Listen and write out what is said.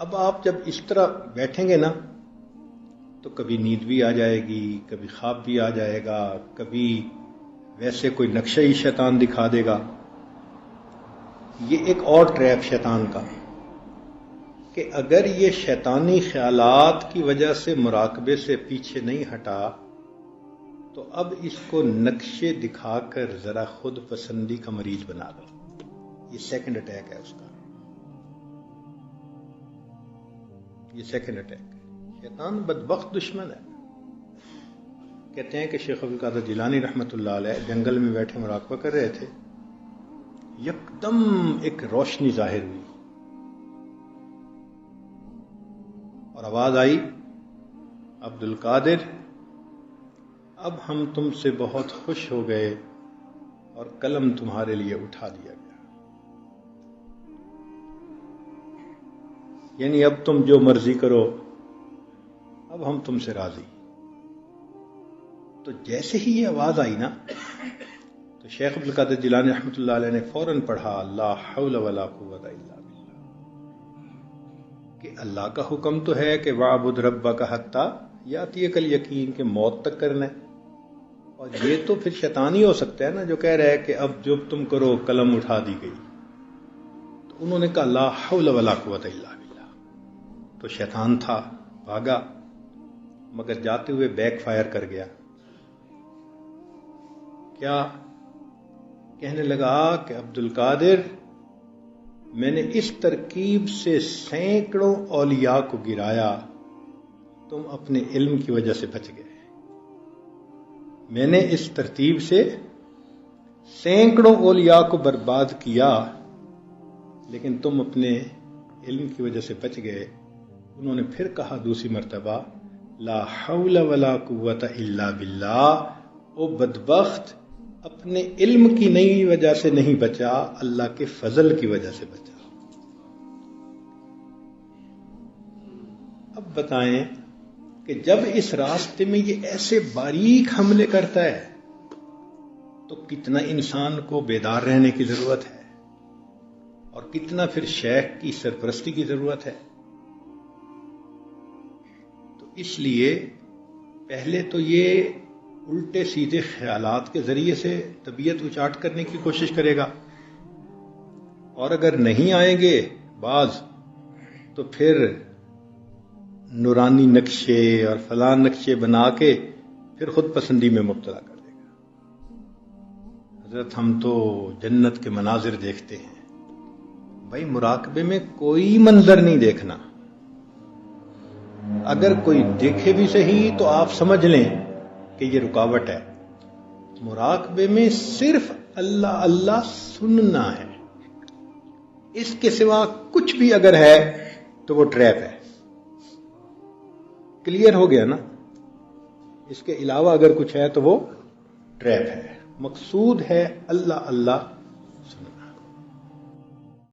اب آپ جب اس طرح بیٹھیں گے نا تو کبھی نیند بھی آ جائے گی، کبھی خواب بھی آ جائے گا، کبھی ویسے کوئی نقشہ ہی شیطان دکھا دے گا. یہ ایک اور ٹریپ شیطان کا کہ اگر یہ شیطانی خیالات کی وجہ سے مراقبے سے پیچھے نہیں ہٹا تو اب اس کو نقشے دکھا کر ذرا خود پسندی کا مریض بنا دو. یہ سیکنڈ اٹیک ہے اس کا، یہ سیکنڈ اٹیک. شیطان بدبخت دشمن ہے. کہتے ہیں کہ شیخ عبد القادر جیلانی رحمۃ اللہ علیہ جنگل میں بیٹھے مراقبہ کر رہے تھے، یکدم ایک روشنی ظاہر ہوئی اور آواز آئی، عبد القادر اب ہم تم سے بہت خوش ہو گئے اور قلم تمہارے لیے اٹھا دیا گیا. یعنی اب تم جو مرضی کرو، اب ہم تم سے راضی. تو جیسے ہی یہ آواز آئی نا تو شیخ عبد القادر جیلانی رحمۃ اللہ علیہ نے فوراً پڑھا لا حول ولا قوت الا باللہ، کہ اللہ کا حکم تو ہے کہ وَاعْبُدْ رَبَّكَ حَتَّى یَأْتِیَکَ الْیقین، کہ موت تک کرنا ہے. اور یہ تو پھر شیطان ہی ہو سکتا ہے نا جو کہہ رہا ہے کہ اب جو تم کرو قلم اٹھا دی گئی. تو انہوں نے کہا لا حول ولا قوت الا باللہ. تو شیطان تھا، بھاگا، مگر جاتے ہوئے بیک فائر کر گیا. کیا کہنے لگا کہ عبد القادر میں نے اس ترکیب سے سینکڑوں اولیاء کو گرایا، تم اپنے علم کی وجہ سے بچ گئے. میں نے اس ترتیب سے سینکڑوں اولیاء کو برباد کیا لیکن تم اپنے علم کی وجہ سے بچ گئے. انہوں نے پھر کہا دوسری مرتبہ لا حول ولا قوت الا باللہ. او بدبخت، اپنے علم کی نئی وجہ سے نہیں بچا، اللہ کے فضل کی وجہ سے بچا. اب بتائیں کہ جب اس راستے میں یہ ایسے باریک حملے کرتا ہے تو کتنا انسان کو بیدار رہنے کی ضرورت ہے اور کتنا پھر شیخ کی سرپرستی کی ضرورت ہے. تو اس لیے پہلے تو یہ الٹے سیدھے خیالات کے ذریعے سے طبیعت اچاٹ کرنے کی کوشش کرے گا، اور اگر نہیں آئیں گے بعض تو پھر نورانی نقشے اور فلاں نقشے بنا کے پھر خود پسندی میں مبتلا کر دے گا. حضرت ہم تو جنت کے مناظر دیکھتے ہیں. بھائی مراقبے میں کوئی منظر نہیں دیکھنا، اگر کوئی دیکھے بھی صحیح تو آپ سمجھ لیں کہ یہ رکاوٹ ہے. مراقبے میں صرف اللہ اللہ سننا ہے، اس کے سوا کچھ بھی اگر ہے تو وہ ٹریپ ہے. کلیئر ہو گیا نا؟ اس کے علاوہ اگر کچھ ہے تو وہ ٹریپ ہے. مقصود ہے اللہ اللہ سننا.